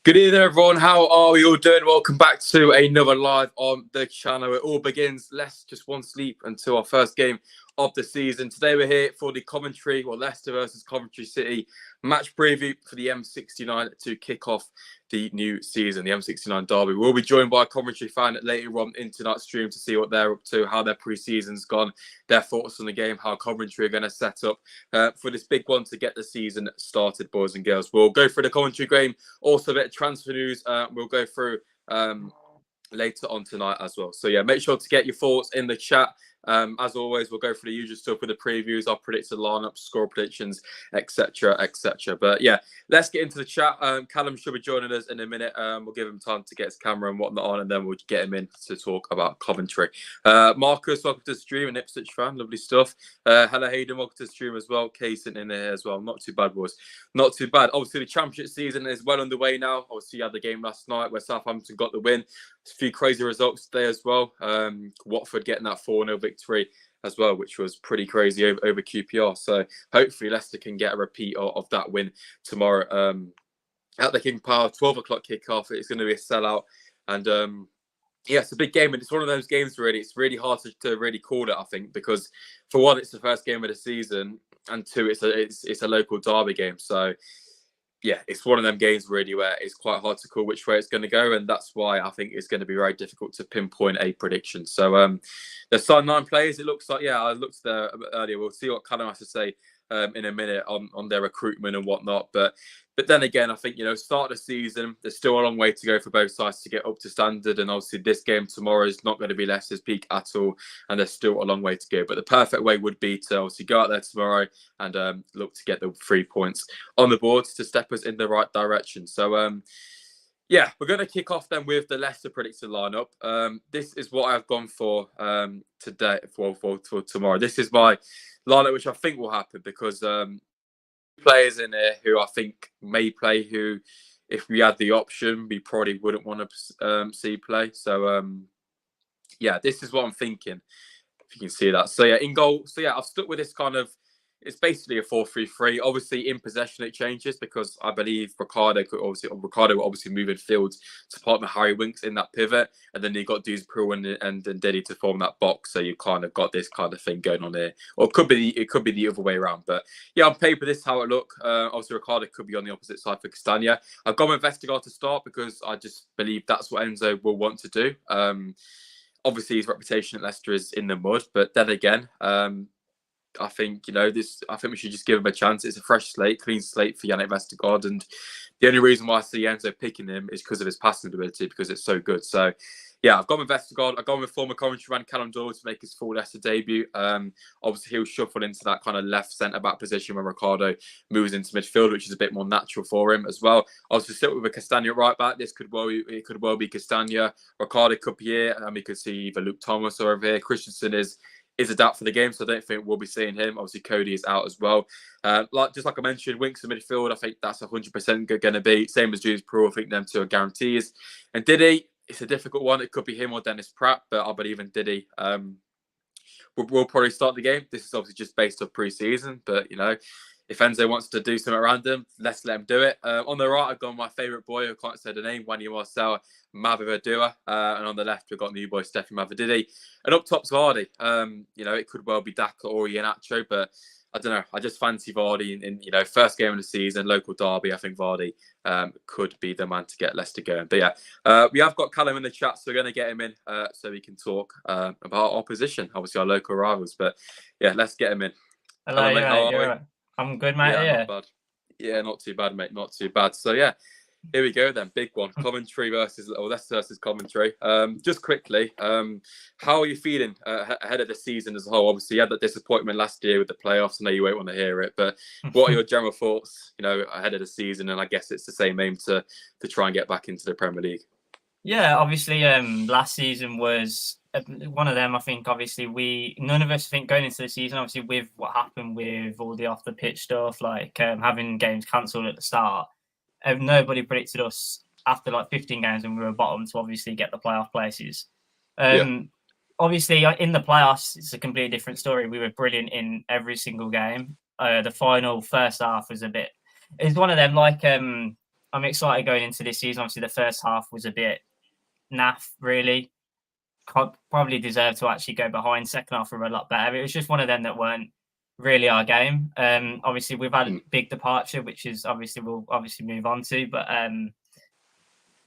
Good evening, everyone. How are we all doing? Welcome back to another live on the channel. It all begins less just one sleep until our first game of the season. Today we're here for the Leicester versus Coventry City match preview for the M69 to kick off the new season, the M69 Derby. We'll be joined by a Coventry fan later on in tonight's stream to see what they're up to, how their pre-season's gone, their thoughts on the game, how Coventry are going to set up for this big one to get the season started, boys and girls. We'll go through the Coventry game, also a bit of transfer news. We'll go through later on tonight as well. So yeah, make sure to get your thoughts in the chat. As always, we'll go through the usual stuff with the previews, our predicted lineup, score predictions, etc., etc. But yeah, let's get into the chat. Callum should be joining us in a minute. We'll give him time to get his camera and whatnot on, and then we'll get him in to talk about Coventry. Marcus, welcome to the stream, an Ipswich fan, lovely stuff. Hello, Hayden, welcome to the stream as well. Kaysen in there as well. Not too bad, boys. Not too bad. Obviously, the Championship season is well underway now. Obviously, you had the game last night where Southampton got the win. A few crazy results today as well. Watford getting that 4-0 victory as well, which was pretty crazy over QPR. So hopefully Leicester can get a repeat of that win tomorrow at the King Power. 12 o'clock kickoff. It's going to be a sellout. And yeah, it's a big game. And it's one of those games, really. It's really hard to really call it, I think, because for one, it's the first game of the season. And two, it's a local derby game. So yeah, it's one of them games really where it's quite hard to call which way it's going to go, and that's why I think it's going to be very difficult to pinpoint a prediction. So there's signed 9 players. It looks like, yeah, I looked there earlier. We'll see what Callum has to say in a minute on their recruitment and whatnot. But then again, I think, start of the season, there's still a long way to go for both sides to get up to standard. And obviously this game tomorrow is not going to be Leicester's peak at all. And there's still a long way to go. But the perfect way would be to obviously go out there tomorrow and look to get the 3 points on the board to step us in the right direction. So, yeah, we're going to kick off then with the Leicester predicted lineup. This is what I've gone for today, for tomorrow. This is my lineup, which I think will happen because players in there who I think may play, who, if we had the option, we probably wouldn't want to see play. So, yeah, this is what I'm thinking, if you can see that. So, yeah, in goal. So, yeah, I've stuck with this kind of, it's basically a 4-3-3. Obviously, in possession, it changes because I believe Ricardo will obviously move in field to partner Harry Winks in that pivot. And then you've got Dewsbury and Diddy to form that box. So you kind of got this kind of thing going on here. Or it could be the other way around. But yeah, on paper, this is how it look. Obviously, Ricardo could be on the opposite side for Castagna. I've gone with Vestergaard to start because I just believe that's what Enzo will want to do. Obviously, his reputation at Leicester is in the mud. But then again, I think, I think we should just give him a chance. It's a fresh slate, clean slate for Yannick Vestergaard. And the only reason why I see Enzo picking him is because of his passing ability, because it's so good. So, yeah, I've gone with Vestergaard. I've gone with former Coventry man Callum to make his full Leicester debut. Obviously, he'll shuffle into that kind of left centre-back position when Ricardo moves into midfield, which is a bit more natural for him as well. Obviously, still with a Castagna right back. It could well be Castagna. Ricardo could be here. And we could see either Luke Thomas or over here. Christensen is a doubt for the game, so I don't think we'll be seeing him. Obviously, Cody is out as well. Like I mentioned, Winks in midfield, I think that's 100% going to be. Same as Dewsbury, I think them two are guarantees. And Diddy, it's a difficult one. It could be him or Dennis Pratt, but I believe in Diddy. We'll probably start the game. This is obviously just based off pre-season, but, if Enzo wants to do something around him, let's let him do it. On the right, I've got my favourite boy, I can't say the name, Wanya Marcel Mavivadua. And on the left, we've got new boy, Stefan Mavididi. And up top's Vardy. It could well be Daka or Iheanacho, but I don't know. I just fancy Vardy in first game of the season, local derby. I think Vardy could be the man to get Leicester going. But yeah, we have got Callum in the chat, so we're going to get him in so we can talk about our opposition, obviously our local rivals. But yeah, let's get him in. Hello, Callum, mate, right. I'm good, mate. Yeah, not bad. Yeah, not too bad, mate. Not too bad. So yeah, here we go then. Big one. Coventry Leicester versus Coventry. Just quickly, how are you feeling ahead of the season as a whole? Obviously, you had that disappointment last year with the playoffs. I know you won't want to hear it, but what are your general thoughts, ahead of the season? And I guess it's the same aim to try and get back into the Premier League. Yeah, obviously, last season was one of them. I think obviously none of us think going into the season, obviously with what happened with all the off the pitch stuff, like having games cancelled at the start, nobody predicted us after like 15 games when we were bottom to obviously get the playoff places. Obviously, in the playoffs, it's a completely different story. We were brilliant in every single game. The final first half was it's one of them. Like I'm excited going into this season. Obviously, the first half was a bit naff, really. Probably deserved to actually go behind. Second half were a lot better. It was just one of them that weren't really our game. Obviously, we've had a big departure, which is we'll move on to, but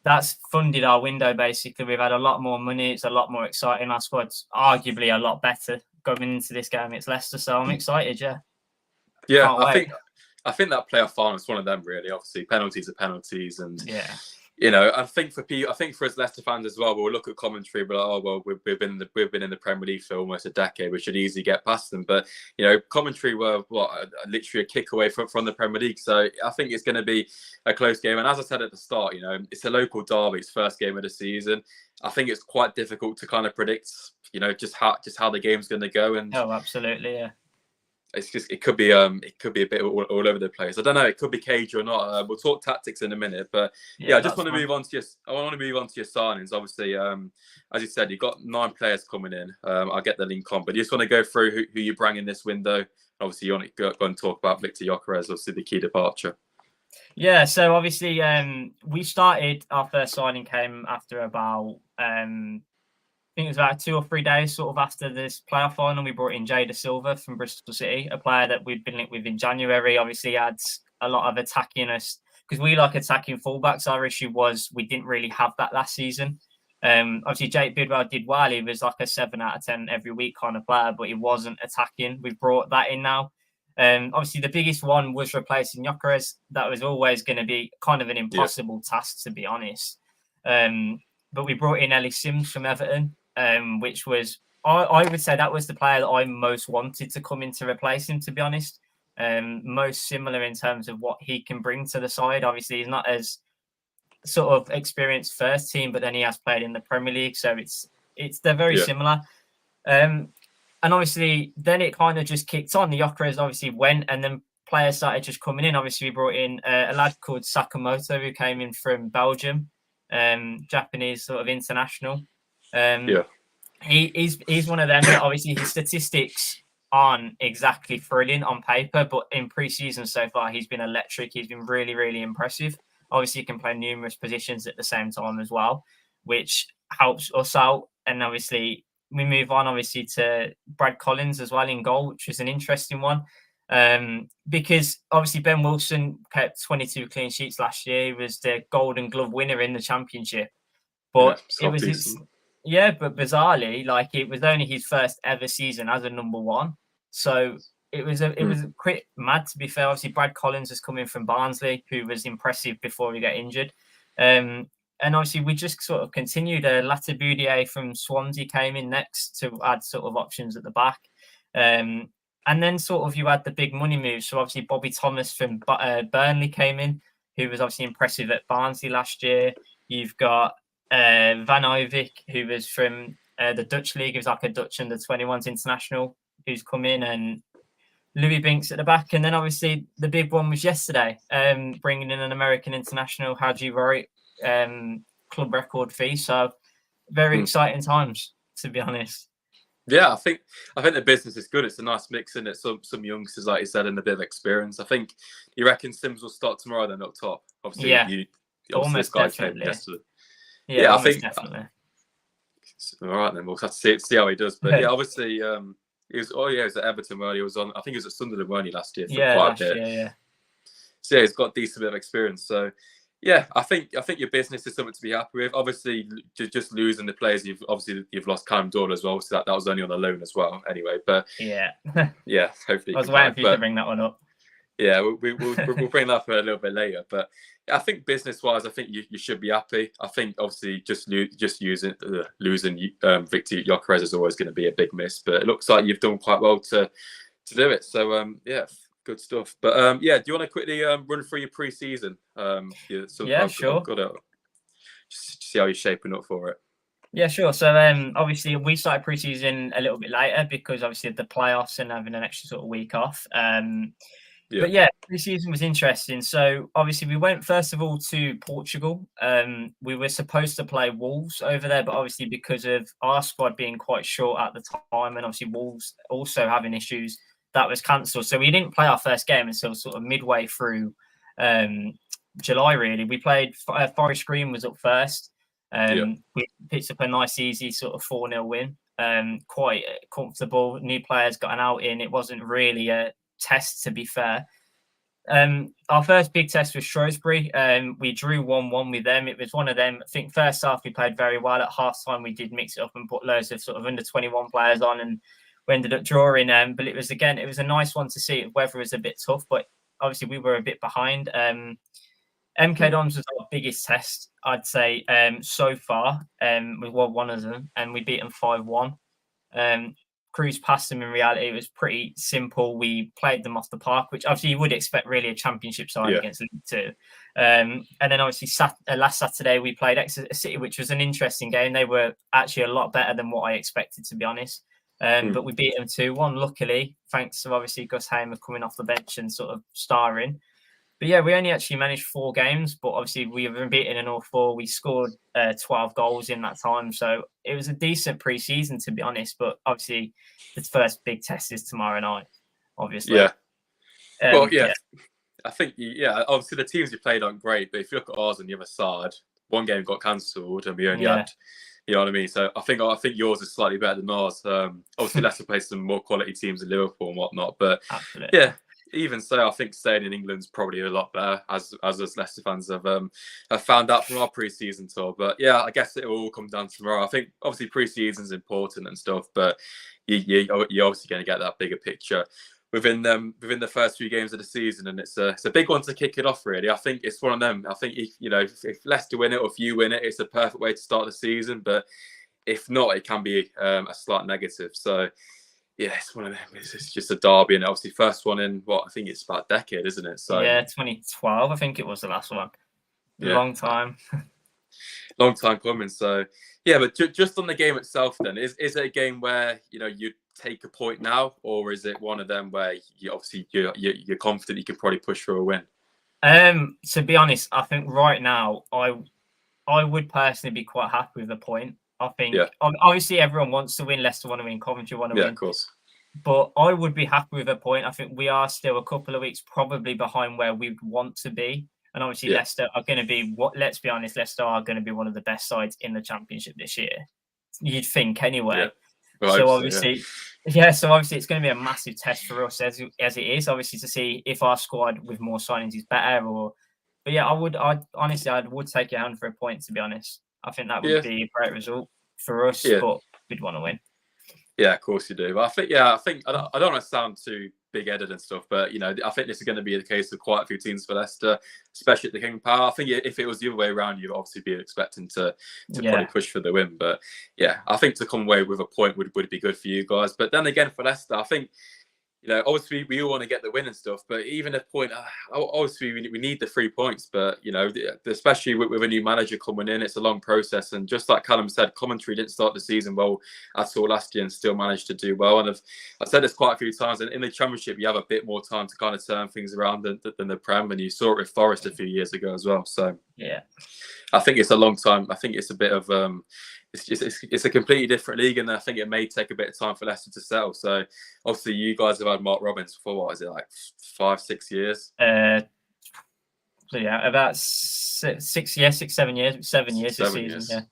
that's funded our window. Basically, we've had a lot more money. It's a lot more exciting. Our squad's arguably a lot better going into this game. It's Leicester, so I'm excited. Yeah, I think that playoff final is one of them. Really, obviously, penalties are penalties, and I think for us Leicester fans as well, we'll look at Coventry, but we've been in the Premier League for almost a decade. We should easily get past them. But Coventry were literally a kick away from the Premier League. So I think it's going to be a close game. And as I said at the start, it's a local derby. It's first game of the season. I think it's quite difficult to kind of predict, just how the game's going to go. And absolutely, yeah. It could be a bit all over the place. I don't know. It could be cagey or not. We'll talk tactics in a minute, but I just want to move on to your signings. Obviously, as you said, you've got 9 players coming in. I'll get the link on, but you just want to go through who you bring in this window. Obviously, you want to go and talk about Victor Gyökeres, obviously the key departure. Yeah, so obviously we started, our first signing came after about I think it was about 2 or 3 days sort of after this playoff final. We brought in Jada Silva from Bristol City, a player that we'd been linked with in January. Obviously adds a lot of attacking us because we like attacking fullbacks. Our issue was we didn't really have that last season. Obviously Jake Bidwell did well. He was like a 7 out of 10 every week kind of player, but he wasn't attacking. We've brought that in now. Obviously the biggest one was replacing Gyökeres. That was always going to be kind of an impossible task, to be honest. But we brought in Ellie Sims from Everton. Which was, I would say that was the player that I most wanted to come in to replace him, to be honest. Most similar in terms of what he can bring to the side. Obviously, he's not as sort of experienced first team, but then he has played in the Premier League, so they're very similar. And obviously, then it kind of just kicked on. The Gyökeres obviously went, and then players started just coming in. Obviously, we brought in a lad called Sakamoto, who came in from Belgium, Japanese sort of international. He's one of them that obviously his statistics aren't exactly thrilling on paper, but in pre-season so far he's been electric. He's been really, really impressive. Obviously he can play numerous positions at the same time as well, which helps us out. And obviously we move on obviously to Brad Collins as well in goal, which is an interesting one. Because obviously Ben Wilson kept 22 clean sheets last year. He was the Golden Glove winner in the Championship, but but bizarrely, like it was only his first ever season as a number 1. So it was quite mad, to be fair. Obviously, Brad Collins was coming from Barnsley, who was impressive before he got injured. And obviously, we just sort of continued. Latter Boudier from Swansea came in next to add sort of options at the back. And then sort of you had the big money moves. So obviously, Bobby Thomas from Burnley came in, who was obviously impressive at Barnsley last year. You've got Van Ovik, who was from the Dutch league. He was like a Dutch under-21s international who's come in, and Louis Binks at the back. And then obviously the big one was yesterday, bringing in an American international, Haji Rory, club record fee. So very exciting times, to be honest. Yeah, I think the business is good. It's a nice mix in it. Some youngsters, like you said, and a bit of experience. I think you reckon Sims will start tomorrow then up top. Obviously, almost definitely. Yeah, I think definitely. All right, then we'll have to see how he does. But obviously, he was at Everton where he was on. I think he was at Sunderland weren't he last year for quite a bit. So he's got a decent bit of experience. So I think your business is something to be happy with. Obviously, just losing the players, you've lost Callum Doyle as well. So that was only on a loan as well. Anyway, but hopefully I was waiting for you to bring that one up. Yeah, we'll bring that up a little bit later. But I think business-wise, I think you should be happy. I think obviously losing Victor Gyökeres is always going to be a big miss. But it looks like you've done quite well to do it. So good stuff. But do you want to quickly run through your pre-season? Sure. Got it. see how you're shaping up for it. Yeah, sure. So obviously we started preseason a little bit later because obviously of the playoffs and having an extra sort of week off. But yeah, preseason was interesting. So obviously we went first of all to Portugal. We were supposed to play Wolves over there, but obviously because of our squad being quite short at the time and obviously Wolves also having issues, that was cancelled. So we didn't play our first game until sort of midway through July, really. We played Forest Green was up first. We picked up a nice, easy sort of 4-0 win. Quite comfortable. New players got an out in. It wasn't really a test, to be fair. Our first big test was Shrewsbury. We drew 1-1 with them. It was one of them. I think first half we played very well. At half time we did mix it up and put loads of sort of under 21 players on, and we ended up drawing. But it was a nice one to see. Weather was a bit tough, but obviously we were a bit behind. MK Dons was our biggest test, I'd say, so far. We won one of them, and we beat them 5-1. Cruised past them. In reality, it was pretty simple. We played them off the park, which obviously you would expect really a championship side against League Two. And then obviously last Saturday we played Leicester City, which was an interesting game. They were actually a lot better than what I expected, to be honest. But we beat them 2-1, luckily, thanks to obviously Gus Hamer coming off the bench and sort of starring. But yeah, we only actually managed 4 games, but obviously we have been beaten in all 4. We scored 12 goals in that time. So it was a decent pre-season, to be honest. But obviously the first big test is tomorrow night, obviously. Yeah. I think, obviously the teams you played aren't great, but if you look at ours on the other side, one game got cancelled and we only had, you know what I mean? So I think yours is slightly better than ours. Obviously Leicester plays some more quality teams in Liverpool and whatnot, but absolutely. Yeah. Even so, I think staying in England's probably a lot better, as us Leicester fans have found out from our pre-season tour. But yeah, I guess it will all come down to tomorrow. I think obviously pre-season's important and stuff, but you're obviously going to get that bigger picture within the first few games of the season, and it's a big one to kick it off. Really, I think it's one of them. I think if Leicester win it or if you win it, it's a perfect way to start the season. But if not, it can be a slight negative. So. Yeah, it's one of them. It's just a derby, and obviously first one in I think it's about a decade, isn't it? So yeah, 2012, I think it was the last one. Long time. Long time coming. So yeah, but just on the game itself, then is it a game where you take a point now, or is it one of them where you're confident you can probably push for a win? To be honest, I think right now I would personally be quite happy with a point. I think obviously everyone wants to win. Leicester want to win. Coventry want to win. Yeah, of course. But I would be happy with a point. I think we are still a couple of weeks probably behind where we want to be. And obviously Leicester are going to be, let's be honest, Leicester are going to be one of the best sides in the Championship this year. You'd think anyway. Yeah. Well, so obviously it's going to be a massive test for us as it is, obviously, to see if our squad with more signings is better. But yeah, I would take your hand for a point, to be honest. I think that would be a great result for us, but we'd want to win. Yeah, of course you do. But I think I don't want to sound too big-headed and stuff, but I think this is going to be the case of quite a few teams for Leicester, especially at the King Power. I think if it was the other way around, you'd obviously be expecting to probably push for the win. But yeah, I think to come away with a point would be good for you guys. But then again, for Leicester, I think. Obviously we all want to get the win and stuff, but even a point, obviously we need the 3 points, but, especially with a new manager coming in, it's a long process. And just like Callum said, Coventry didn't start the season well at all last year and still managed to do well. And I've said this quite a few times, and in the Championship, you have a bit more time to kind of turn things around than the Prem, and you saw it with Forest a few years ago as well. So yeah, I think it's a long time. I think it's a bit of it's a completely different league, and I think it may take a bit of time for Leicester to settle. So obviously you guys have had Mark Robins for what is it, like 5-6 years? So yeah, about 7 years. 7 years this season.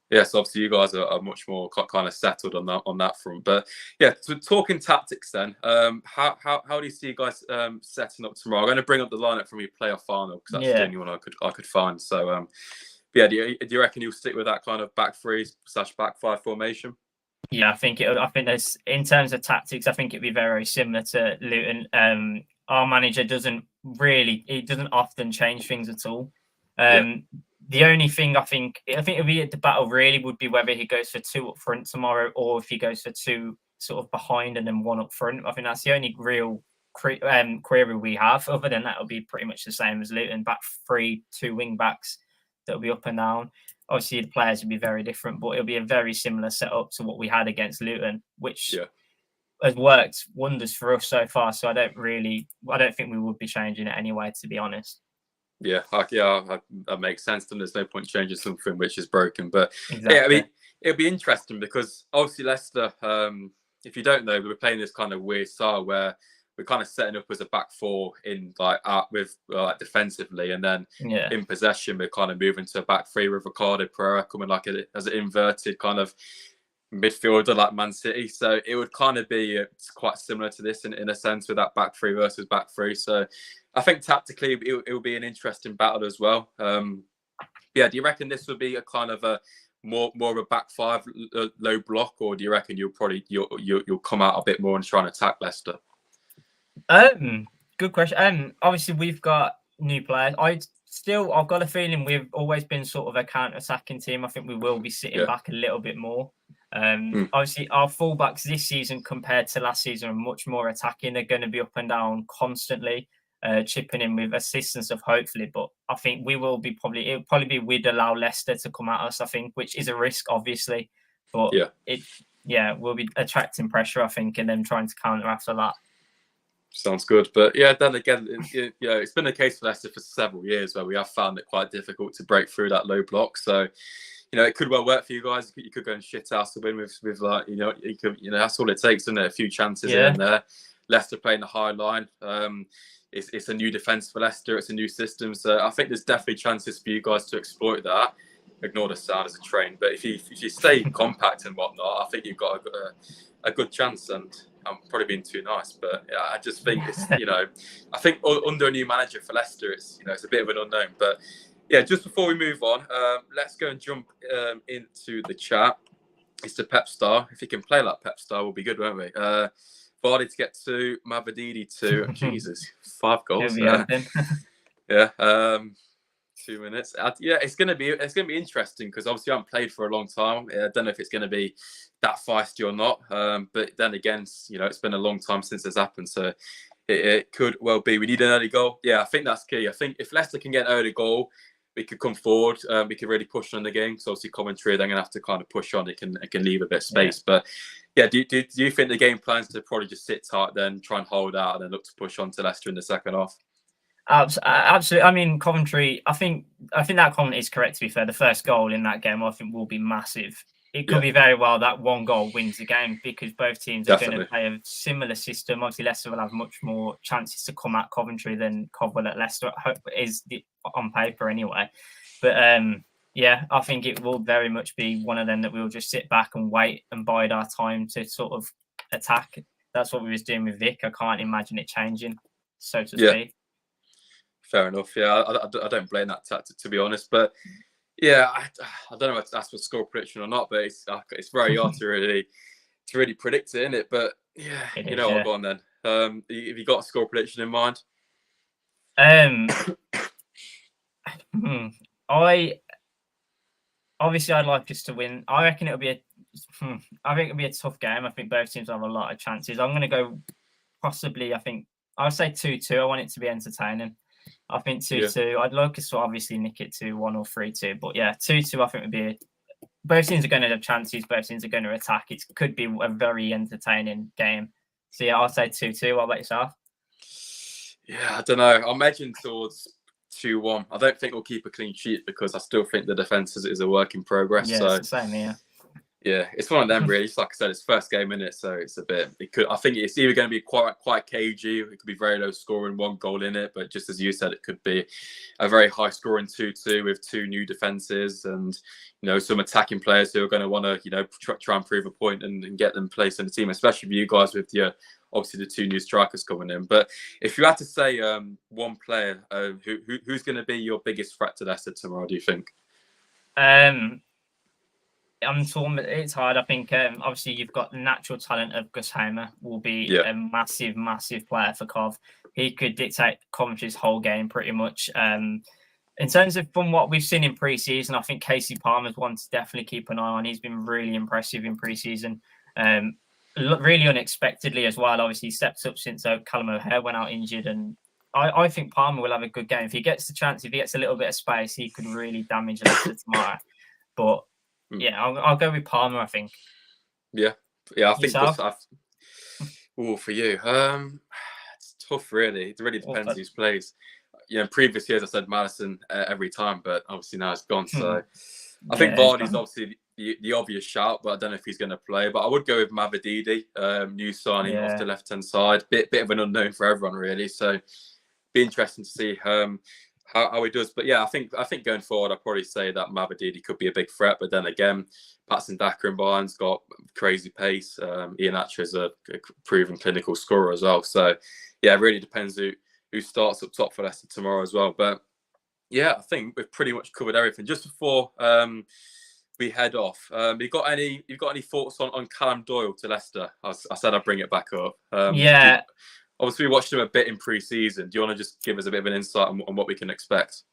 Yeah, so obviously you guys are much more kind of settled on that front. But yeah, so talking tactics then, how do you see you guys setting up tomorrow? I'm going to bring up the lineup from your playoff final because that's the only one I could find. So yeah, do you reckon you'll stick with that kind of back 3/back 5 formation? Yeah, I think there's, in terms of tactics, I think it'd be very similar to Luton. Our manager doesn't often change things at all. The only thing I think it'll be at the battle really would be whether he goes for 2 up front tomorrow or if he goes for 2 sort of behind and then 1 up front. I think that's the only real query we have. Other than that, it'll be pretty much the same as Luton. Back 3, 2 wing backs that'll be up and down. Obviously, the players will be very different, but it'll be a very similar setup to what we had against Luton, which has worked wonders for us so far. So I don't think we would be changing it anyway, to be honest. Yeah, that makes sense. And there's no point changing something which is broken. But exactly. yeah, I mean, it'll be interesting because obviously Leicester, if you don't know, we're playing this kind of weird style where we're kind of setting up as a back four in defensively, and then in possession we're kind of moving to a back three with Ricardo Pereira coming as an inverted kind of midfielder like Man City. So it would kind of be quite similar to this in a sense with that back three versus back three. So I think tactically it will be an interesting battle as well. Do you reckon this would be a kind of a more of a back five low block, or do you reckon you'll come out a bit more and try and attack Leicester? Good question. Obviously we've got new players. I've got a feeling we've always been sort of a counter-attacking team. I think we will be sitting back a little bit more. Obviously, our fullbacks this season compared to last season are much more attacking. They're going to be up and down constantly, chipping in with assists and stuff, hopefully. But I think it'll probably be we'd allow Leicester to come at us, I think, which is a risk, obviously. But we'll be attracting pressure, I think, and then trying to counter after that. Sounds good. But then again, it's been the case for Leicester for several years where we have found it quite difficult to break through that low block. So, it could well work for you guys. You could go and shit house the win with that's all it takes, isn't it? A few chances here and there. Leicester playing the high line. It's a new defence for Leicester. It's a new system. So I think there's definitely chances for you guys to exploit that. Ignore the sound as a train. But if you stay compact and whatnot, I think you've got a good chance. And I'm probably being too nice, but I just think it's I think under a new manager for Leicester, it's a bit of an unknown. But just before we move on, let's go and jump into the chat. It's the Pep Star. If he can play like Pep Star, we'll be good, won't we? Vardy to get 2, Mavadidi 2. Jesus, 5 goals. 2 minutes. It's gonna be interesting because obviously I haven't played for a long time. I don't know if it's gonna be that feisty or not. But then again, it's been a long time since this happened, so it could well be. We need an early goal. Yeah, I think that's key. I think if Leicester can get an early goal, we could come forward. We could really push on the game. So obviously Coventry, they're gonna have to kind of push on. It can leave a bit of space. But do you think the game plans to probably just sit tight, then try and hold out, and then look to push on to Leicester in the second half? Absolutely. I mean, Coventry, I think that comment is correct, to be fair. The first goal in that game, I think, will be massive. It could be very well that one goal wins the game because both teams are going to play a similar system. Obviously, Leicester will have much more chances to come at Coventry than Cov will at Leicester, on paper anyway. But I think it will very much be one of them that we'll just sit back and wait and bide our time to sort of attack. That's what we was doing with Vic. I can't imagine it changing, so to speak. Fair enough. I don't blame that tactic, to be honest. But I don't know if that's for score prediction or not. But it's very hard to really predict it, isn't it? But I'll go on then. Have you got a score prediction in mind? I'd like us to win. I reckon it'll be a tough game. I think both teams have a lot of chances. I'm going to go possibly. I'll say 2-2. I want it to be entertaining. I think 2-2. I'd like us to obviously nick it 2-1 or 3-2. But 2-2, I think would be. Both teams are going to have chances. Both teams are going to attack. It could be a very entertaining game. So I'll say 2-2. What about yourself? I don't know. I'm edging towards 2-1. I don't think we'll keep a clean sheet because I still think the defence is a work in progress. Yeah, it's the same here. Yeah, it's one of them really. It's like I said, it's first game in it, so it's a bit. I think it's either going to be quite cagey. It could be very low scoring, 1 goal in it, but just as you said, it could be a very high scoring 2-2 with 2 new defences and some attacking players who are going to want to try and prove a point and get them placed in the team, especially for you guys with obviously the 2 new strikers coming in. But if you had to say one player, who's going to be your biggest threat to Leicester tomorrow? Do you think? I'm torn, but it's hard. I think obviously you've got the natural talent of Gus Hamer will be a massive, massive player for Cov. He could dictate Coventry's whole game pretty much. In terms of from what we've seen in pre-season, I think Casey Palmer's one to definitely keep an eye on. He's been really impressive in pre-season. Really unexpectedly as well. Obviously, he stepped up since Callum O'Hare went out injured, and I think Palmer will have a good game. If he gets the chance, if he gets a little bit of space, he could really damage Leicester tomorrow. But yeah, I'll go with Palmer, I think. Yeah. I think Yourself? for you, it's tough, really. It really depends who's plays. In previous years I said Maddison every time, but obviously now it's gone. So I think Vardy's obviously the obvious shout, but I don't know if he's going to play. But I would go with Mavididi, new signing off the left-hand side. Bit of an unknown for everyone, really. So be interesting to see how he does. But yeah, I think going forward, I'd probably say that Mavididi could be a big threat. But then again, Patson Daka and Bayern's got crazy pace. Ian Atcher is a proven clinical scorer as well. So yeah, it really depends who starts up top for Leicester tomorrow as well. But yeah, I think we've pretty much covered everything. Just before we head off, you've got any thoughts on Callum Doyle to Leicester? I said I'd bring it back up. Obviously, we watched him a bit in pre-season. Do you want to just give us a bit of an insight on what we can expect?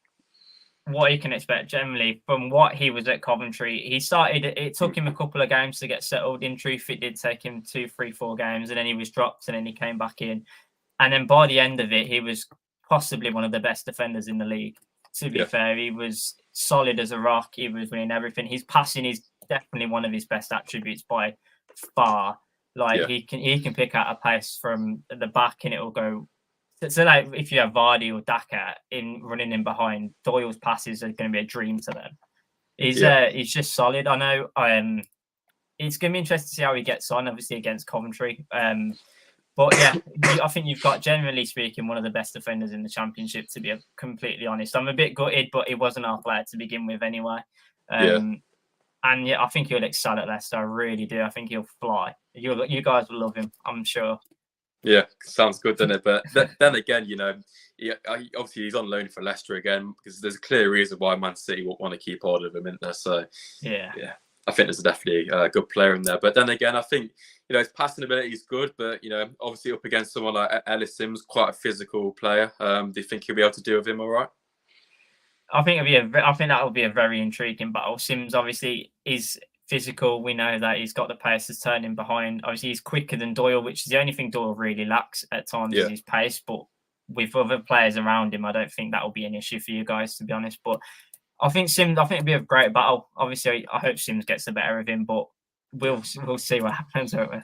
What you can expect generally from what he was at Coventry. He started, it took him a couple of games to get settled. In truth, it did take him 2, 3, 4 games, and then he was dropped, and then he came back in. And then by the end of it, he was possibly one of the best defenders in the league. To be fair, he was solid as a rock. He was winning everything. His passing is definitely one of his best attributes by far. He can pick out a pace from the back, and it will go. So like if you have Vardy or Daka running in behind, Doyle's passes are going to be a dream to them. He's just solid. I know. It's going to be interesting to see how he gets on, obviously against Coventry. But yeah, I think you've got, generally speaking, one of the best defenders in the Championship, to be completely honest. I'm a bit gutted, but he wasn't our player to begin with anyway. And yeah, I think he'll excel at Leicester. I really do. I think he'll fly. You guys will love him, I'm sure. Yeah, sounds good, doesn't it? But then again, obviously he's on loan for Leicester again, because there's a clear reason why Man City would want to keep hold of him, isn't there? So yeah, I think there's definitely a good player in there. But then again, I think his passing ability is good, but obviously up against someone like Ellis Sims, quite a physical player. Do you think he'll be able to do with him all right? I think that will be a very intriguing battle. Sims obviously is physical. We know that he's got the pace to turn in behind. Obviously, he's quicker than Doyle, which is the only thing Doyle really lacks at times is his pace. But with other players around him, I don't think that will be an issue for you guys, to be honest. But I think it'll be a great battle. Obviously, I hope Sims gets the better of him, but we'll see what happens, won't we?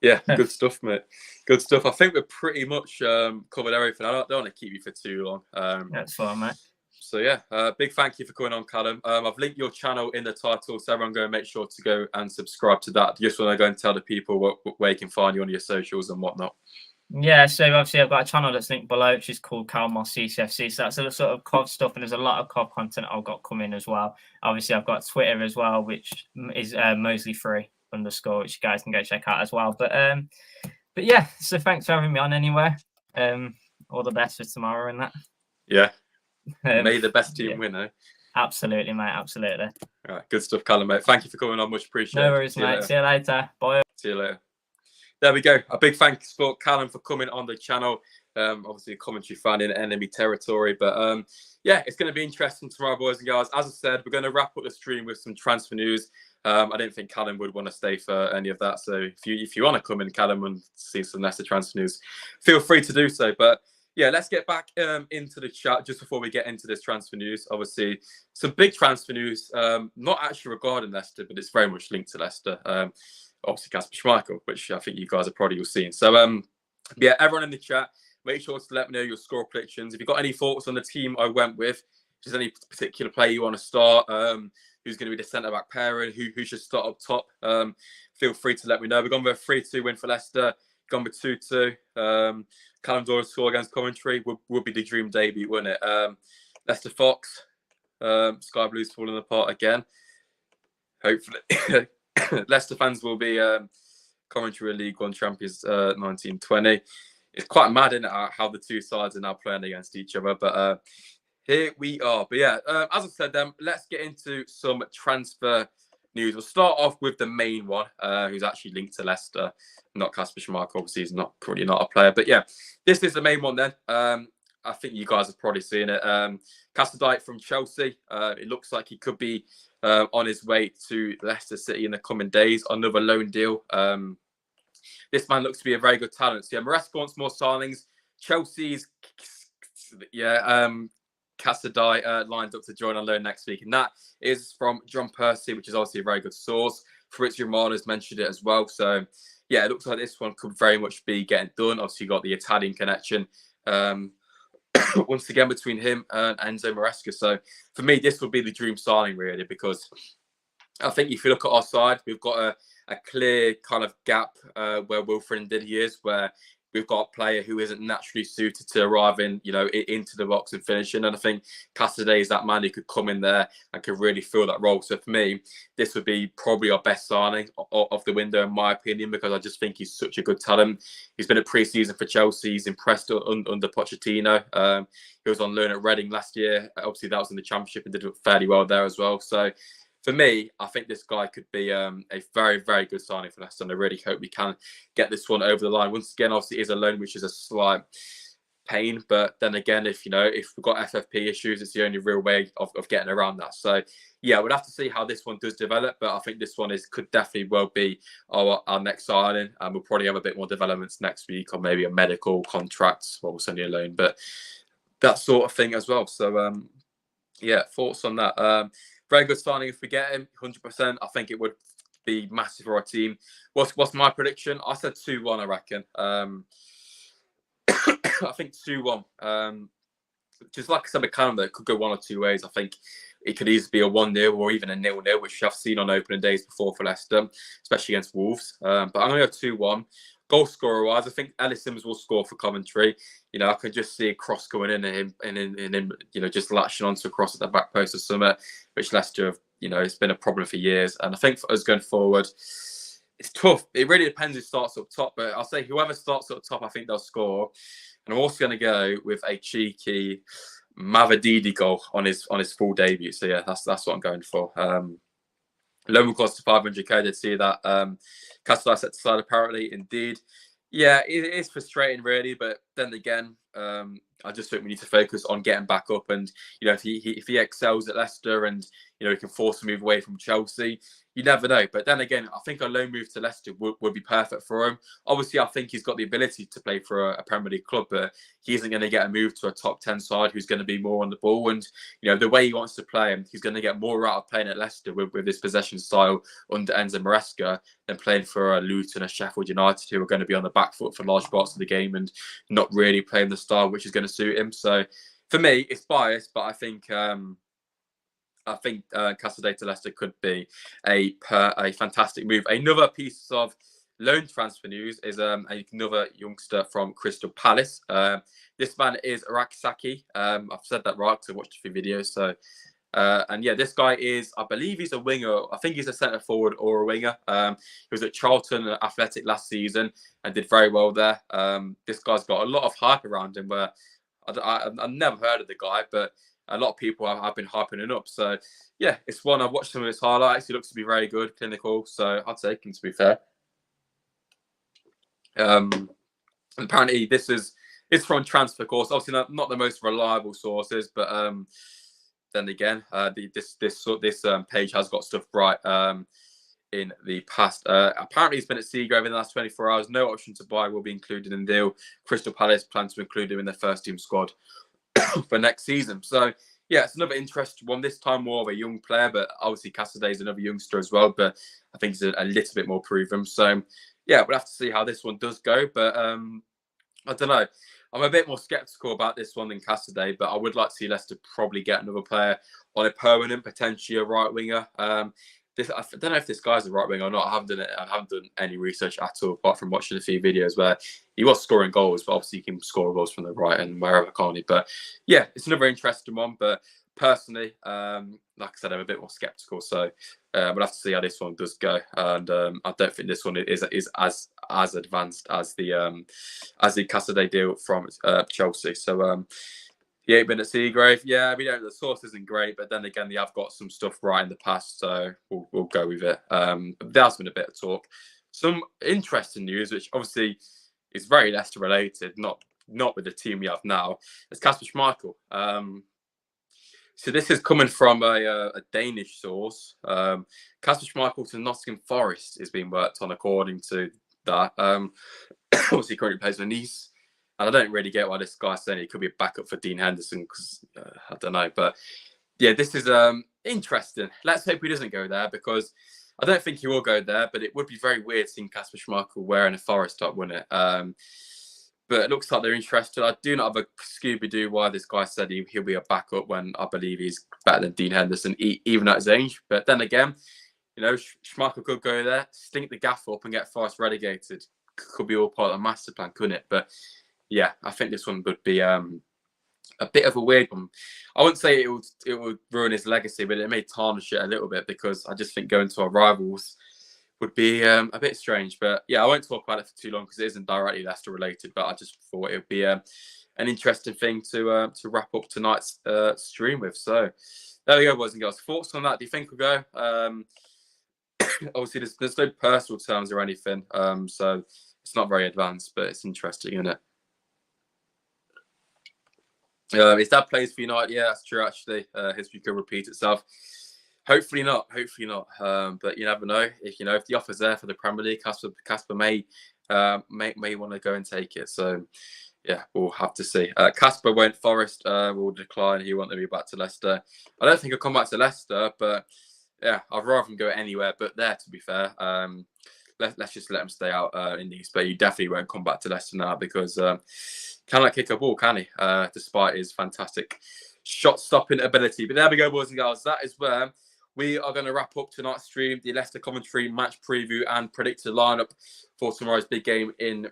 Yeah, good stuff, mate. Good stuff. I think we're pretty much covered everything. I don't want to keep you for too long. That's fine, mate. So yeah, big thank you for coming on, Callum. I've linked your channel in the title, so everyone go and make sure to go and subscribe to that. Just want to go and tell the people where you can find you on your socials and whatnot. Yeah, so obviously I've got a channel that's linked below, which is called Callum Lcfc. So that's a sort of COV stuff, and there's a lot of COV content I've got coming as well. Obviously, I've got Twitter as well, which is Mosley3_, which you guys can go check out as well. But yeah, so thanks for having me on anyway. All the best for tomorrow and that. Yeah. May the best team win, eh? Absolutely, mate. Absolutely. All right, good stuff, Callum, mate. Thank you for coming on. Much appreciated. No worries, mate. See you later. Bye. See you later. There we go. A big thanks for Callum for coming on the channel. Obviously, a commentary fan in enemy territory. But yeah, it's going to be interesting tomorrow, boys and girls. As I said, we're going to wrap up the stream with some transfer news. I don't think Callum would want to stay for any of that. So if you want to come in, Callum, and see some Leicester transfer news, feel free to do so. But yeah, let's get back into the chat just before we get into this transfer news. Obviously, some big transfer news, not actually regarding Leicester, but it's very much linked to Leicester. Obviously, Kasper Schmeichel, which I think you guys are probably all seen. So, yeah, everyone in the chat, make sure to let me know your score predictions. If you've got any thoughts on the team I went with, if there's any particular player you want to start, who's going to be the centre-back pairing, who should start up top, feel free to let me know. We've gone with a 3-2 win for Leicester, gone with 2-2. Callum Doyle score against Coventry would be the dream debut, wouldn't it? Leicester Fox, Sky Blues falling apart again. Hopefully. Leicester fans will be Coventry League One champions 1920. It's quite mad, isn't it, how the two sides are now playing against each other. But here we are. But yeah, as I said, let's get into some transfer news. We'll start off with the main one, who's actually linked to Leicester, not Kasper Schmeichel. Obviously, he's probably not a player. But yeah, this is the main one then. I think you guys have probably seen it. Castle from Chelsea. It looks like he could be on his way to Leicester City in the coming days. Another loan deal. This man looks to be a very good talent. So yeah, Maresca wants more signings. Chelsea's, yeah, Casadei lined up to join on loan next week, and that is from John Percy, which is obviously a very good source. Fabrizio Romano's mentioned it as well. So, yeah, it looks like this one could very much be getting done. Obviously, you got the Italian connection once again between him and Enzo Maresca. So, for me, this would be the dream signing, really, because I think if you look at our side, we've got a clear kind of gap where Wilfred Ndidi is, where we've got a player who isn't naturally suited to arriving, into the box and finishing. And I think Casadei is that man who could come in there and could really fill that role. So for me, this would be probably our best signing of the window, in my opinion, because I just think he's such a good talent. He's been a pre-season for Chelsea. He's impressed under Pochettino. He was on loan at Reading last year. Obviously, that was in the Championship and did fairly well there as well. So for me, I think this guy could be a very, very good signing for Leicester, and I really hope we can get this one over the line. Once again, obviously, it is a loan, which is a slight pain, but then again, if we've got FFP issues, it's the only real way of getting around that. So, yeah, we'll have to see how this one does develop, but I think this one could definitely well be our next signing, and we'll probably have a bit more developments next week on maybe a medical contract, well, we'll send you a loan, but that sort of thing as well. So, yeah, thoughts on that? Very good signing if we get him, 100%. I think it would be massive for our team. What's my prediction? I said 2-1, I reckon. I think 2-1. Just like I said with Callum, it could go one or two ways. I think it could easily be a 1-0 or even a 0-0, which I've seen on opening days before for Leicester, especially against Wolves. But I'm going to go 2-1. Goal scorer wise, I think Ellis Sims will score for Coventry. I can just see a cross going in and him, just latching onto a cross at the back post of Summit, which Leicester have, it's been a problem for years. And I think for us going forward, it's tough. It really depends who starts up top, but I'll say whoever starts up top, I think they'll score. And I'm also going to go with a cheeky Mavididi goal on his full debut. So yeah, that's what I'm going for. Loan will cost 500k. Did see that. Castellar set aside apparently. Indeed, yeah, it is frustrating really. But then again, I just think we need to focus on getting back up. And if he excels at Leicester and he can force a move away from Chelsea, you never know. But then again, I think a loan move to Leicester would be perfect for him. Obviously, I think he's got the ability to play for a Premier League club, but he isn't going to get a move to a top 10 side who's going to be more on the ball. And, the way he wants to play, he's going to get more out of playing at Leicester with his possession style under Enzo Maresca than playing for a Luton or Sheffield United, who are going to be on the back foot for large parts of the game and not really playing the style which is going to suit him. So for me, it's biased, but I think Casadei to Leicester could be a fantastic move. Another piece of loan transfer news is another youngster from Crystal Palace. This man is Rakisaki. I've said that right because I watched a few videos. So, and yeah, this guy is, I believe he's a winger. I think he's a centre forward or a winger. He was at Charlton Athletic last season and did very well there. This guy's got a lot of hype around him where I've never heard of the guy, but a lot of people have been hyping it up. So, yeah, it's one. I've watched some of his highlights. He looks to be very good, clinical. So, I'd take him, to be fair. Apparently, it's from Transfer Course. Obviously, not the most reliable sources, but then again, this page has got stuff right in the past. Apparently, he's been at Seagrove in the last 24 hours. No option to buy will be included in the deal. Crystal Palace plans to include him in their first team squad for next season. So, yeah, it's another interesting one. This time more of a young player, but obviously Casadei is another youngster as well, but I think he's a little bit more proven. So, yeah, we'll have to see how this one does go. But I don't know. I'm a bit more sceptical about this one than Casadei, but I would like to see Leicester probably get another player on a permanent, potentially a right winger. I don't know if this guy's a right winger or not. I haven't done any research at all, apart from watching a few videos where he was scoring goals, but obviously he can score goals from the right and wherever, can't he? But yeah, it's another interesting one. But personally, like I said, I'm a bit more sceptical. So we'll have to see how this one does go. And I don't think this one is as advanced as the Casadei deal from Chelsea. So he ain't been at Seagrave. Yeah, the source isn't great, but then again, they have got some stuff right in the past, so we'll go with it. There's been a bit of talk. Some interesting news, which obviously is very Leicester related, not with the team we have now. It's Kasper Schmeichel. So this is coming from a Danish source. Kasper Schmeichel to Nottingham Forest is being worked on, according to that. Obviously, he currently plays for Nice. And I don't really get why this guy's saying he could be a backup for Dean Henderson, because I don't know. But yeah, this is interesting. Let's hope he doesn't go there, because I don't think he will go there, but it would be very weird seeing Kasper Schmeichel wearing a Forest top, wouldn't it? But it looks like they're interested. I do not have a Scooby-Doo why this guy said he'll be a backup when I believe he's better than Dean Henderson, even at his age. But then again, you know, Schmeichel could go there, stink the gaff up and get Forest relegated. Could be all part of the master plan, couldn't it? But yeah, I think this one would be a bit of a weird one. I wouldn't say it would ruin his legacy, but it may tarnish it a little bit, because I just think going to our rivals would be a bit strange. But yeah, I won't talk about it for too long, because it isn't directly Leicester related. But I just thought it would be an interesting thing to wrap up tonight's stream with. So there we go, boys and girls. Thoughts on that? Do you think we'll go? Obviously, there's no personal terms or anything, so it's not very advanced, but it's interesting, isn't it? His dad plays for United. Yeah, that's true. Actually, history could repeat itself. Hopefully not. Hopefully not. But you never know. If the offer's there for the Premier League, Kasper may want to go and take it. So yeah, we'll have to see. Kasper went Forest. Will decline. He wants to be back to Leicester. I don't think he'll come back to Leicester, but yeah, I'd rather him go anywhere but there. To be fair, let's just let him stay out in these. But you definitely won't come back to Leicester now, because cannot kick a ball, can he? Despite his fantastic shot-stopping ability. But there we go, boys and girls. That is where we are going to wrap up tonight's stream, the Leicester Coventry match preview and predicted lineup for tomorrow's big game in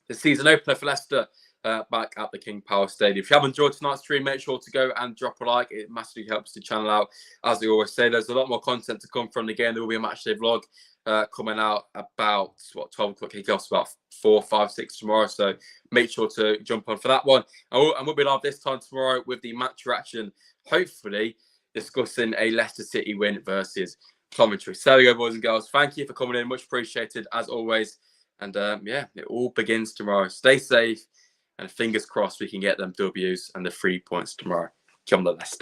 the season opener for Leicester back at the King Power Stadium. If you have enjoyed tonight's stream, make sure to go and drop a like. It massively helps the channel out. As we always say, there's a lot more content to come from the game. There will be a matchday vlog coming out about 12 o'clock kickoffs, about 4, 5, 6 tomorrow. So make sure to jump on for that one. And we'll be live this time tomorrow with the match reaction, hopefully discussing a Leicester City win versus Coventry. So there we go, boys and girls. Thank you for coming in. Much appreciated, as always. And yeah, it all begins tomorrow. Stay safe, and fingers crossed we can get them W's and the 3 points tomorrow. Come on, Leicester.